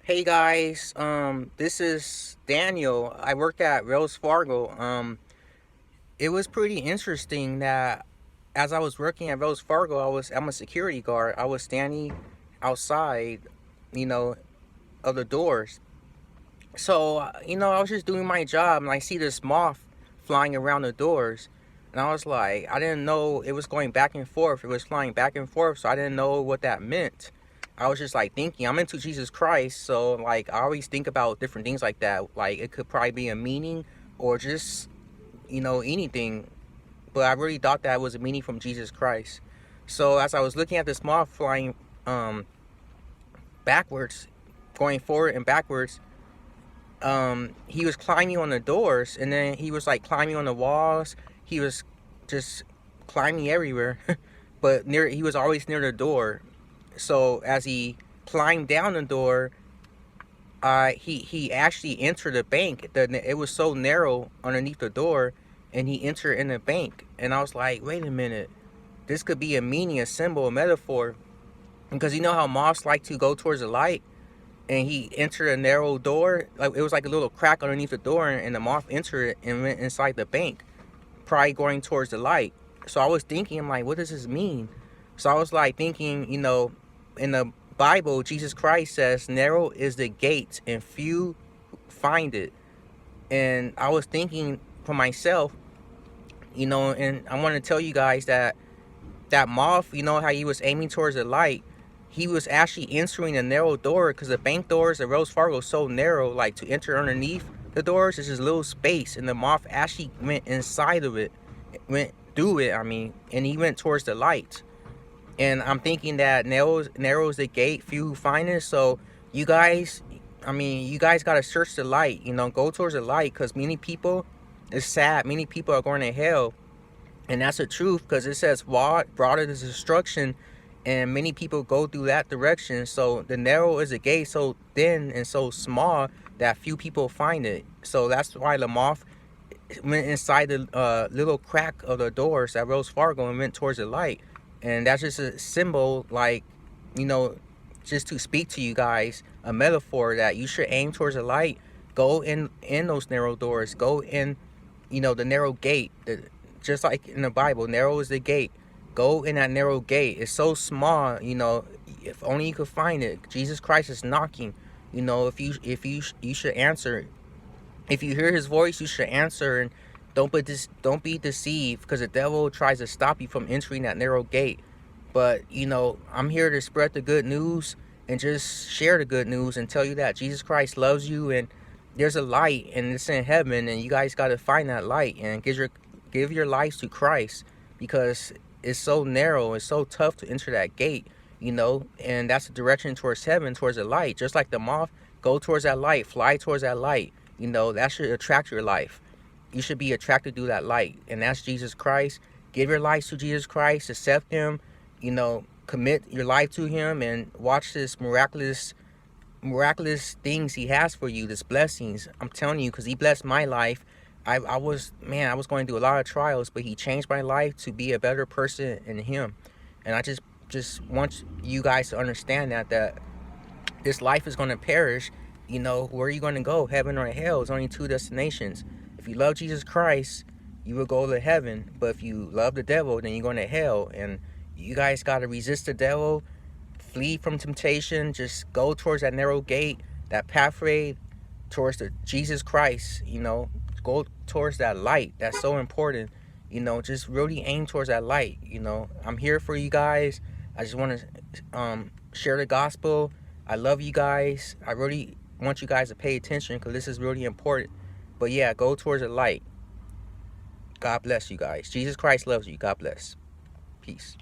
Hey guys, this is Daniel. I work at Wells Fargo. It was pretty interesting that as I was working at Wells Fargo, I'm a security guard. I was standing outside, you know, of the doors. So I was just doing my job, and I see this moth flying around the doors, and I was like, I didn't know it was going back and forth. It was flying back and forth, so I didn't know what that meant. I was just like thinking, I'm into Jesus Christ, so like I always think about different things like that. Like it could probably be a meaning or just anything, but I really thought that was a meaning from Jesus Christ. So as I was looking at this moth flying backwards, going forward and backwards, he was climbing on the doors, and then he was like climbing on the walls. He was just climbing everywhere, but he was always near the door. So as he climbed down the door, he actually entered the bank. It was so narrow underneath the door, and he entered in the bank. And I was like, wait a minute, this could be a meaning, a symbol, a metaphor, because you know how moths like to go towards the light, and he entered a narrow door. Like it was like a little crack underneath the door, and the moth entered it and went inside the bank, probably going towards the light. So I was thinking, I'm like, what does this mean? So I was like thinking, in the Bible, Jesus Christ says, narrow is the gate and few find it. And I was thinking for myself, and I want to tell you guys that that moth, how he was aiming towards the light, he was actually entering a narrow door, because the bank doors at Wells Fargo is so narrow. Like to enter underneath the doors, there's this little space, and the moth actually went inside of it, went through it. I mean, and he went towards the light. And I'm thinking that narrows the gate, few who find it. So you guys, you guys gotta search the light. Go towards the light, because many people, it's sad, many people are going to hell. And that's the truth, because it says broad is destruction, and many people go through that direction. So the narrow is a gate so thin and so small that few people find it. So that's why the moth went inside the little crack of the doors at Wells Fargo and went towards the light. And that's just a symbol, like, you know, just to speak to you guys, a metaphor that you should aim towards the light. Go in those narrow doors. Go in, the narrow gate. Just like in the Bible, narrow is the gate. Go in that narrow gate. It's so small, if only you could find it. Jesus Christ is knocking. If you should answer. If you hear his voice, you should answer, and don't be deceived, because the devil tries to stop you from entering that narrow gate. But I'm here to spread the good news and just share the good news and tell you that Jesus Christ loves you, and there's a light, and it's in heaven, and you guys got to find that light and give your lives to Christ, because it's so narrow, it's so tough to enter that gate, and that's the direction towards heaven, towards the light. Just like the moth, go towards that light, fly towards that light. That should attract your life. You should be attracted to that light, and that's Jesus Christ. Give your life to Jesus Christ, accept him, commit your life to him, and watch this miraculous things he has for you, this blessings. I'm telling you, because he blessed my life. I was going through a lot of trials, but he changed my life to be a better person in him. And I just want you guys to understand that this life is going to perish. Where are you going to go, heaven or hell? There's only two destinations. If you love Jesus Christ, you will go to heaven. But if you love the devil, then you're going to hell. And you guys got to resist the devil, flee from temptation, just go towards that narrow gate, that pathway towards the Jesus Christ. Go towards that light. That's so important. Just really aim towards that light. I'm here for you guys. I just want to share the gospel. I love you guys. I really want you guys to pay attention, because this is really important. But yeah, go towards the light. God bless you guys. Jesus Christ loves you. God bless. Peace.